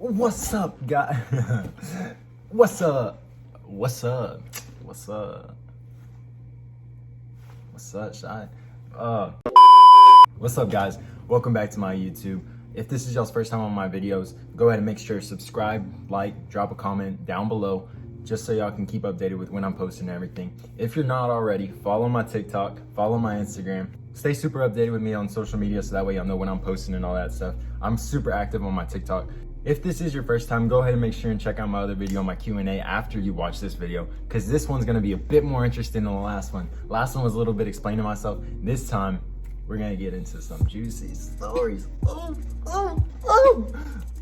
What's up, guys? What's up? What's up? What's up? What's up, Shy? What's up, guys? Welcome back to my YouTube. If this is y'all's first time on my videos, go ahead and make sure to subscribe, like, drop a comment down below, just so y'all can keep updated with when I'm posting everything. If you're not already, follow my TikTok, follow my Instagram. Stay super updated with me on social media so that way y'all know when I'm posting and all that stuff. I'm super active on my TikTok. If this is your first time, go ahead and make sure and check out my other video, my Q&A, after you watch this video, because this one's gonna be a bit more interesting than the last one. Last one was a little bit explaining myself. This time, we're gonna get into some juicy stories.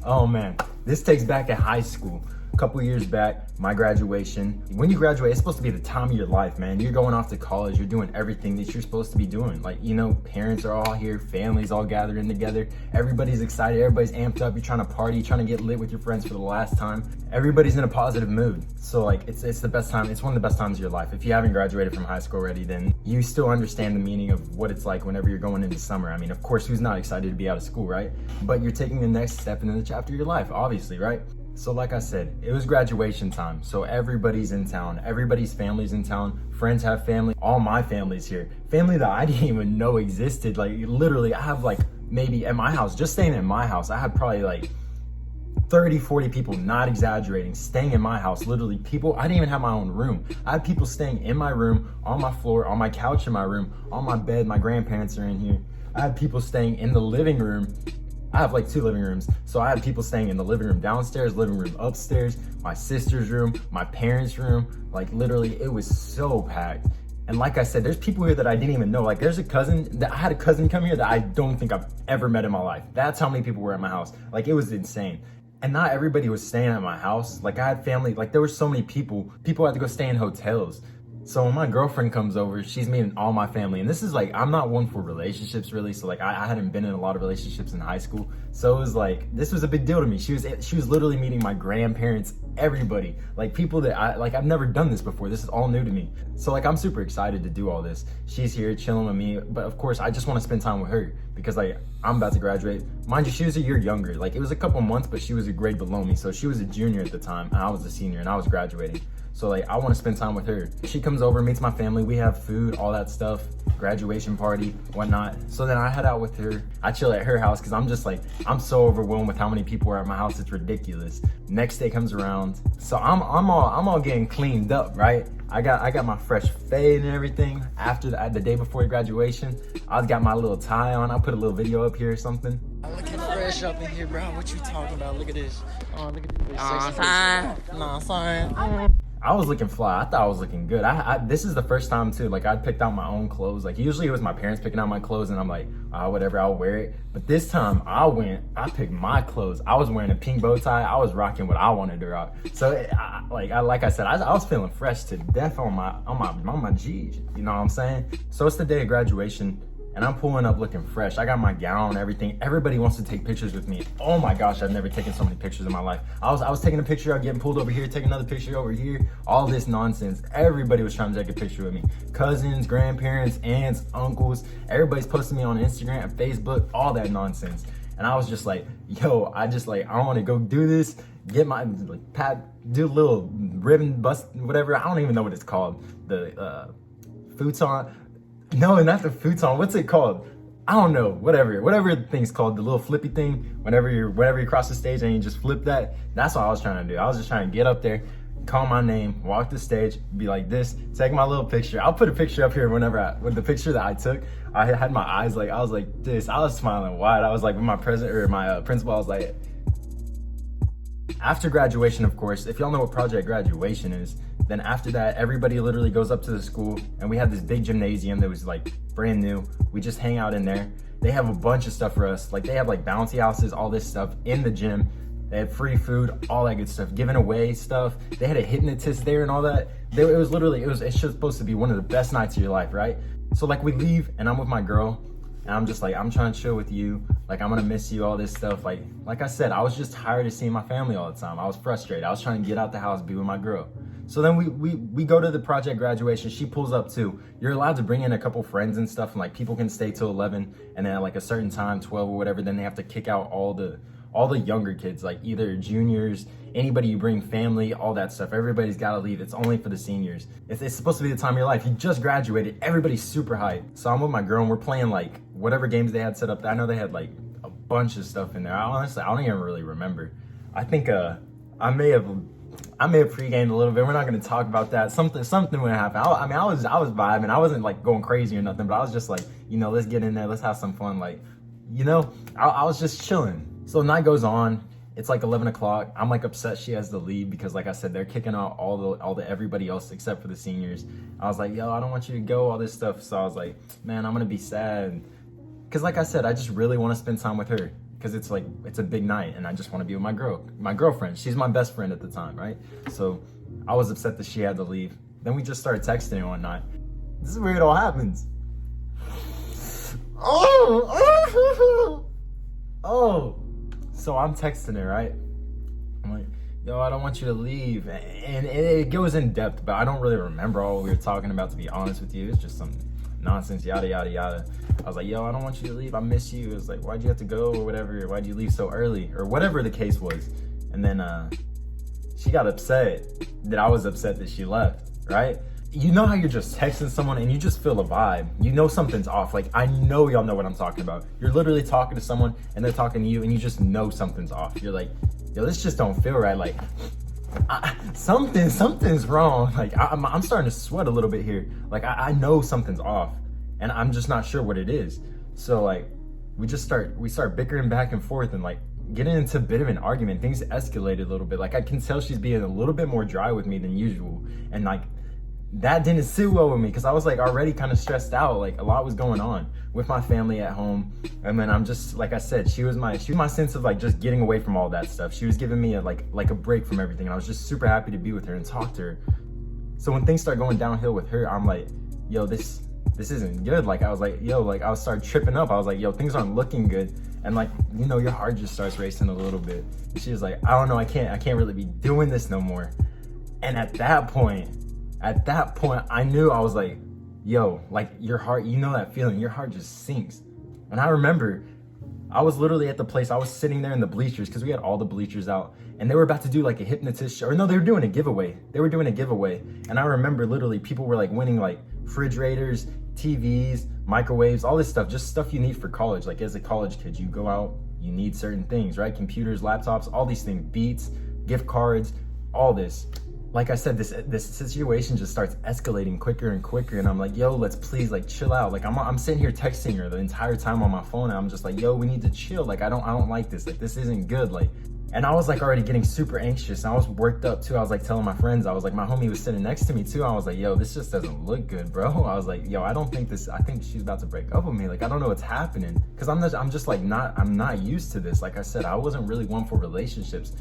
Oh man, this takes back at high school. A couple years back, my graduation. When you graduate, it's supposed to be the time of your life, man. You're going off to college, you're doing everything that you're supposed to be doing. Like, you know, parents are all here, families all gathering together. Everybody's excited, everybody's amped up. You're trying to party, trying to get lit with your friends for the last time. Everybody's in a positive mood. So like, it's the best time. It's one of the best times of your life. If you haven't graduated from high school already, then you still understand the meaning of what it's like whenever you're going into summer. I mean, of course, who's not excited to be out of school, right? But you're taking the next step in the chapter of your life, obviously, right? So like I said, it was graduation time. So everybody's in town, everybody's family's in town, friends have family, all my family's here. Family that I didn't even know existed. Like literally, I have like maybe at my house, just staying in my house, I had probably like 30, 40 people, not exaggerating, staying in my house. Literally people, I didn't even have my own room. I had people staying in my room, on my floor, on my couch in my room, on my bed, my grandparents are in here. I had people staying in the living room. I have like 2 living rooms. So I had people staying in the living room downstairs, living room upstairs, my sister's room, my parents' room. Like literally, it was so packed. And like I said, there's people here that I didn't even know. Like there's a cousin, that I had a cousin come here that I don't think I've ever met in my life. That's how many people were at my house. Like it was insane. And not everybody was staying at my house. Like I had family, like there were so many people had to go stay in hotels. So when my girlfriend comes over, she's meeting all my family. And this is like, I'm not one for relationships really. So like I hadn't been in a lot of relationships in high school. So it was like, this was a big deal to me. She was literally meeting my grandparents, everybody. Like people that I've never done this before. This is all new to me. So like, I'm super excited to do all this. She's here chilling with me. But of course, I just want to spend time with her because like, I'm about to graduate. Mind you, she was a year younger. Like it was a couple months, but she was a grade below me. So she was a junior at the time and I was a senior and I was graduating. So like, I want to spend time with her. She comes over, meets my family. We have food, all that stuff, graduation party, whatnot. So then I head out with her. I chill at her house because I'm just like, I'm so overwhelmed with how many people are at my house. It's ridiculous. Next day comes around. So I'm all getting cleaned up, right? I got my fresh fade and everything. After the day before graduation, I got my little tie on. I'll put a little video up here or something. I'm looking fresh up in here, bro. What you talking about? Look at this. Oh, look at this. I was looking fly. I thought I was looking good. This is the first time too. Like I picked out my own clothes. Like usually it was my parents picking out my clothes and I'm like, whatever, I'll wear it. But this time I picked my clothes. I was wearing a pink bow tie. I was rocking what I wanted to rock. So like I said, I was feeling fresh to death on my G's. You know what I'm saying? So it's the day of graduation. And I'm pulling up looking fresh. I got my gown, everything. Everybody wants to take pictures with me. Oh my gosh, I've never taken so many pictures in my life. I was taking a picture, I'm getting pulled over here, taking another picture over here. All this nonsense. Everybody was trying to take a picture with me. Cousins, grandparents, aunts, uncles. Everybody's posting me on Instagram and Facebook, all that nonsense. And I was just like, yo, I want to go do this, get my, do a little ribbon bust, whatever. I don't even know what it's called. The futon. No, not the futon. What's it called? I don't know. Whatever the thing's called, the little flippy thing. Whenever you cross the stage and you just flip that. That's what I was trying to do. I was just trying to get up there, call my name, walk the stage, be like this, take my little picture. I'll put a picture up here with the picture that I took. I had my eyes like, I was like this. I was smiling wide. I was like with my principal. I was like. After graduation, of course, if y'all know what project graduation is, then after that, everybody literally goes up to the school and we have this big gymnasium that was like brand new. We just hang out in there. They have a bunch of stuff for us. Like they have like bouncy houses, all this stuff in the gym. They had free food, all that good stuff, giving away stuff. They had a hypnotist there and all that. It's just supposed to be one of the best nights of your life, right? So like we leave and I'm with my girl and I'm just like, I'm trying to chill with you. Like I'm gonna miss you, all this stuff. Like I said, I was just tired of seeing my family all the time. I was frustrated. I was trying to get out the house, be with my girl. So then we go to the project graduation. She pulls up too. You're allowed to bring in a couple friends and stuff, and like people can stay till 11, and then at like a certain time, 12 or whatever, then they have to kick out all all the younger kids, like either juniors, anybody you bring, family, all that stuff, everybody's gotta leave. It's only for the seniors. It's supposed to be the time of your life. You just graduated, everybody's super hyped. So I'm with my girl and we're playing like whatever games they had set up. I know they had like a bunch of stuff in there. I don't even really remember. I think I may have pre-gamed a little bit. We're not gonna talk about that. Something would happen. I was vibing. I wasn't like going crazy or nothing, but I was just like, let's get in there, let's have some fun. Like, I was just chilling. So night goes on. It's like 11 o'clock. I'm like upset she has to leave because, like I said, they're kicking out all the everybody else except for the seniors. I was like, yo, I don't want you to go, all this stuff. So I was like, man, I'm gonna be sad. Cause like I said, I just really want to spend time with her. Cause it's a big night and I just want to be with my girlfriend. She's my best friend at the time, right? So I was upset that she had to leave. Then we just started texting one night. This is where it all happens. Oh. So I'm texting her, right? I'm like, yo, I don't want you to leave. And it goes in depth, but I don't really remember all we were talking about, to be honest with you. It's just some nonsense, yada, yada, yada. I was like, yo, I don't want you to leave. I miss you. It was like, why'd you have to go or whatever? Why'd you leave so early? Or whatever the case was. And then she got upset that I was upset that she left, right? You know how you're just texting someone and you just feel a vibe. You know something's off. Like, I know y'all know what I'm talking about. You're literally talking to someone and they're talking to you and you just know something's off. You're like, yo, this just don't feel right. Like, something's wrong. Like, I'm starting to sweat a little bit here. Like, I know something's off and I'm just not sure what it is. So like, we start bickering back and forth and like getting into a bit of an argument. Things escalated a little bit. Like, I can tell she's being a little bit more dry with me than usual. And like, that didn't sit well with me because I was like already kind of stressed out. Like, a lot was going on with my family at home. And then I'm just, like I said, she was my sense of like just getting away from all that stuff. She was giving me a break from everything. And I was just super happy to be with her and talk to her. So when things start going downhill with her, I'm like, yo, this isn't good. Like, I was like, yo, like I started tripping up. I was like, yo, things aren't looking good. And like, your heart just starts racing a little bit. And she was like, I don't know, I can't really be doing this no more. And at that point, I knew. I was like, yo, like your heart, that feeling, your heart just sinks. And I remember I was literally at the place, I was sitting there in the bleachers because we had all the bleachers out and they were about to do like a hypnotist show. Or no, they were doing a giveaway. And I remember literally people were like winning like refrigerators, TVs, microwaves, all this stuff, just stuff you need for college. Like, as a college kid, you go out, you need certain things, right? Computers, laptops, all these things, beats, gift cards, all this. Like I said, this situation just starts escalating quicker and quicker, and I'm like, yo, let's please like chill out. Like, I'm sitting here texting her the entire time on my phone, and I'm just like, yo, we need to chill. Like, I don't like this. Like, this isn't good. Like, and I was like already getting super anxious, and I was worked up too. I was like telling my friends, I was like, my homie was sitting next to me too. I was like, yo, this just doesn't look good, bro. I was like, yo, I think she's about to break up with me. Like, I don't know what's happening. Cause I'm not used to this. Like I said, I wasn't really one for relationships.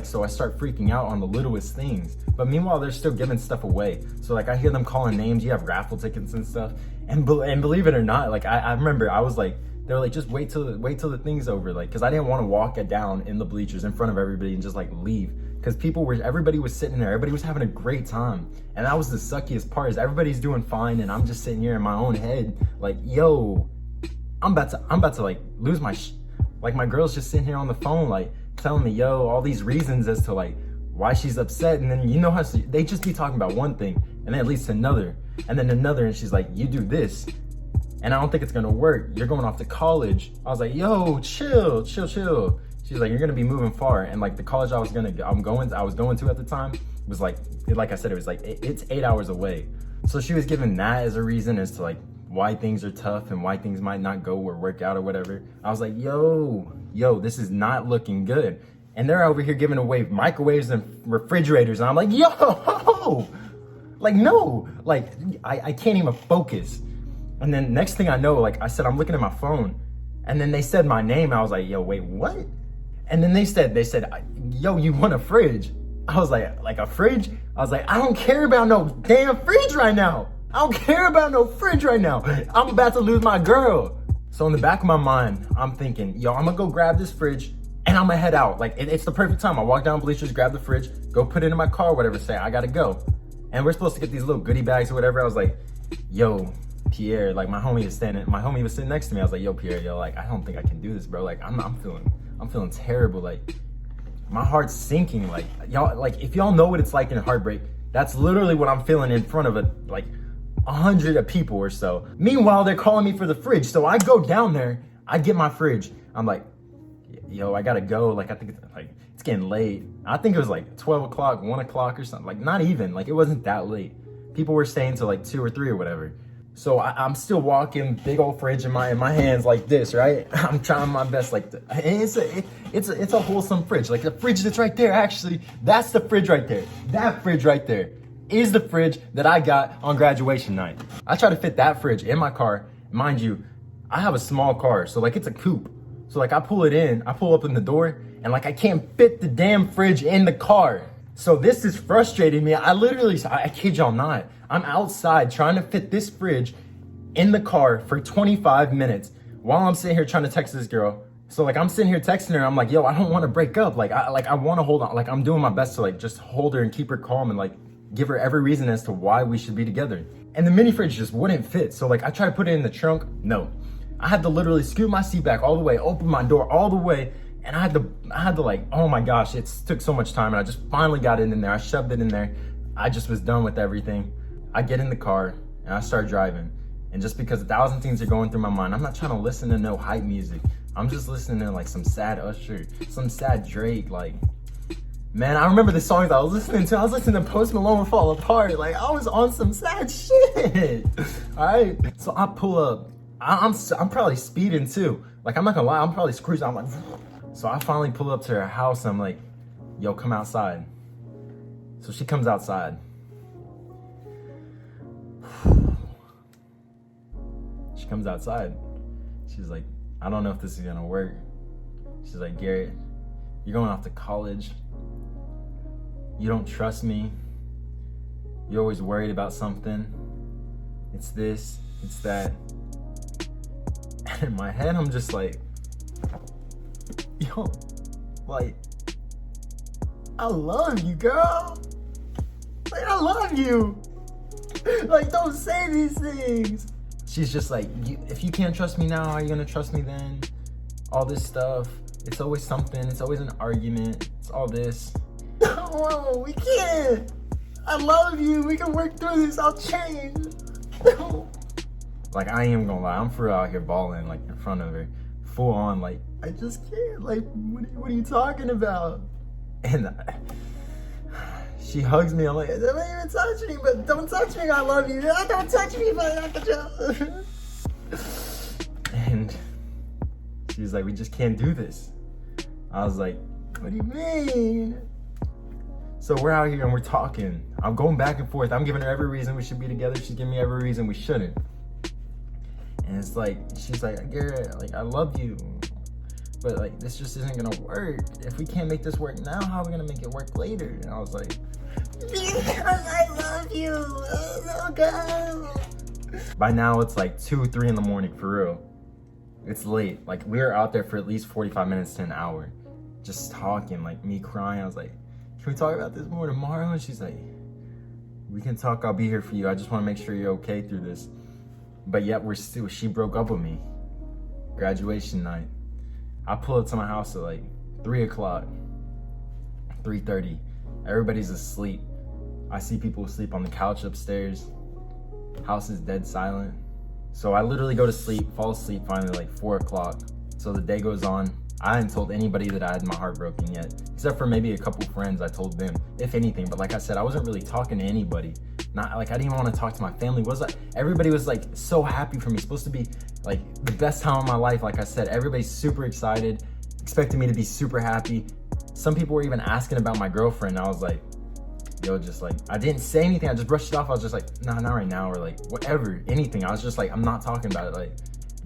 So I start freaking out on the littlest things. But meanwhile, they're still giving stuff away. So like, I hear them calling names, you have raffle tickets and stuff. And believe it or not, like I remember I was like, they were like, just wait till the thing's over. Like, cause I didn't want to walk it down in the bleachers in front of everybody and just like leave. Cause everybody was sitting there, everybody was having a great time. And that was the suckiest part, is everybody's doing fine. And I'm just sitting here in my own head, like, yo, I'm about to like lose my like, my girl's just sitting here on the phone, like telling me, yo, all these reasons as to like why she's upset. And then how they just be talking about one thing and then it leads to another and then another. And she's like, you do this and I don't think it's gonna work. You're going off to college. I was like, yo, chill. She's like, you're gonna be moving far. And like, the college I was going to at the time was like I said, it was like, it's 8 hours away. So she was giving that as a reason as to like why things are tough and why things might not go or work out or whatever. I was like, yo, this is not looking good. And they're over here giving away microwaves and refrigerators. And I'm like, yo, like, no, like, I can't even focus. And then next thing I know, like I said, I'm looking at my phone and then they said my name. I was like, yo, wait, what? And then they said, yo, you want a fridge? I was like a fridge? I was like, I don't care about no damn fridge right now. I'm about to lose my girl. So in the back of my mind, I'm thinking, yo, I'm gonna go grab this fridge and I'm gonna head out. Like, it's the perfect time. I walk down bleachers, grab the fridge, go put it in my car, whatever, say I gotta go. And we're supposed to get these little goodie bags or whatever. I was like, yo, Pierre, like my homie was sitting next to me. I was like, yo, Pierre, yo, like, I don't think I can do this, bro. Like, I'm feeling I'm feeling terrible. Like, my heart's sinking. Like, y'all, like, if y'all know what it's like in a heartbreak, that's literally what I'm feeling in front of 100 people or so. Meanwhile, they're calling me for the fridge. So I go down there, I get my fridge. I'm like, yo, I gotta go. Like, I think it's getting late. I think it was like 12 o'clock, 1 o'clock or something. Like, not even, like, it wasn't that late. People were staying till like 2 or 3 or whatever. So I'm still walking, big old fridge in my hands like this, right? I'm trying my best, like, it's a wholesome fridge. Like, the fridge that's right there, actually, that's the fridge right there. That fridge right there is the fridge that I got on graduation night. I try to fit that fridge in my car. Mind you, I have a small car, so like, it's a coupe. So like, I pull up in the door, and like, I can't fit the damn fridge in the car. So this is frustrating me. I kid y'all not, I'm outside trying to fit this fridge in the car for 25 minutes while I'm sitting here trying to text this girl. So like, I'm sitting here texting her, I'm like, yo, I don't want to break up. I want to hold on. Like, I'm doing my best to like, just hold her and keep her calm and like, give her every reason as to why we should be together. And the mini fridge just wouldn't fit. So like, I tried to put it in the trunk. No, I had to literally scoot my seat back all the way, open my door all the way. And I had to like, oh my gosh, it took so much time. And I just finally got it in there. I shoved it in there. I just was done with everything. I get in the car and I start driving. And just because 1,000 things are going through my mind, I'm not trying to listen to no hype music. I'm just listening to like some sad Usher, some sad Drake. Like, man, I remember the songs I was listening to. I was listening to Post Malone Fall Apart. Like, I was on some sad shit. All right. So I pull up. I'm probably speeding too. Like, I'm not gonna lie. I'm probably cruising. I'm like, so I finally pull up to her house. I'm like, yo, come outside. So she comes outside. She comes outside. She's like, I don't know if this is gonna work. She's like, Garrett, you're going off to college. You don't trust me. You're always worried about something. It's this, it's that. And in my head, I'm just like, yo, like, I love you, girl. Like, I love you. Like, don't say these things. She's just like, if you can't trust me now, how are you gonna trust me then? All this stuff. It's always something. It's always an argument. It's all this. Whoa, we can't. I love you. We can work through this. I'll change. Like, I am gonna lie. I'm for real out here balling, like, in front of her. Full on, like, I just can't. Like, what are you talking about? And she hugs me. I'm like, don't even touch me, but don't touch me. I love you. Don't touch me, but And she was like, we just can't do this. I was like, what do you mean? So we're out here and we're talking. I'm going back and forth. I'm giving her every reason we should be together. She's giving me every reason we shouldn't. And it's like, she's like, Garrett, like, I love you, but like, this just isn't gonna work. If we can't make this work now, how are we gonna make it work later? And I was like, because I love you. Oh God. By now it's like 2, 3 in the morning, for real. It's late. Like, we were out there for at least 45 minutes to an hour, just talking, like, me crying. I was like, can we talk about this more tomorrow? And she's like, we can talk. I'll be here for you. I just want to make sure you're okay through this. But yet she broke up with me. Graduation night. I pull up to my house at like 3 o'clock, 3:30. Everybody's asleep. I see people asleep on the couch upstairs. House is dead silent. So I literally go to sleep, fall asleep finally like 4 o'clock. So the day goes on. I hadn't told anybody that I had my heart broken yet, except for maybe a couple friends. I told them, if anything. But like I said, I wasn't really talking to anybody. Not like, I didn't even want to talk to my family. Everybody was like so happy for me. Supposed to be like the best time of my life. Like I said, everybody's super excited, expecting me to be super happy. Some people were even asking about my girlfriend. I was like, yo, just like, I didn't say anything. I just brushed it off. I was just like, nah, not right now, or like whatever, anything. I was just like, I'm not talking about it. Like,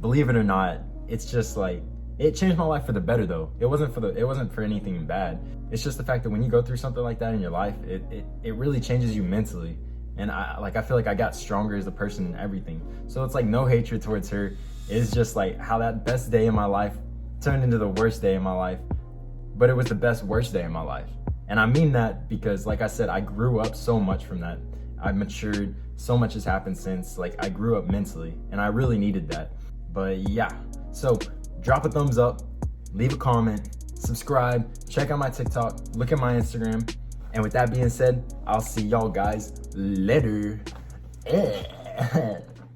believe it or not, it's just like, it changed my life for the better though. It wasn't for anything bad. It's just the fact that when you go through something like that in your life, it really changes you mentally. And I feel like I got stronger as a person and everything. So it's like no hatred towards her. It's just like how that best day in my life turned into the worst day in my life. But it was the best worst day in my life. And I mean that because, like I said, I grew up so much from that. I've matured. So much has happened since. Like, I grew up mentally, and I really needed that. But yeah, so drop a thumbs up, leave a comment, subscribe, check out my TikTok, look at my Instagram. And with that being said, I'll see y'all guys later.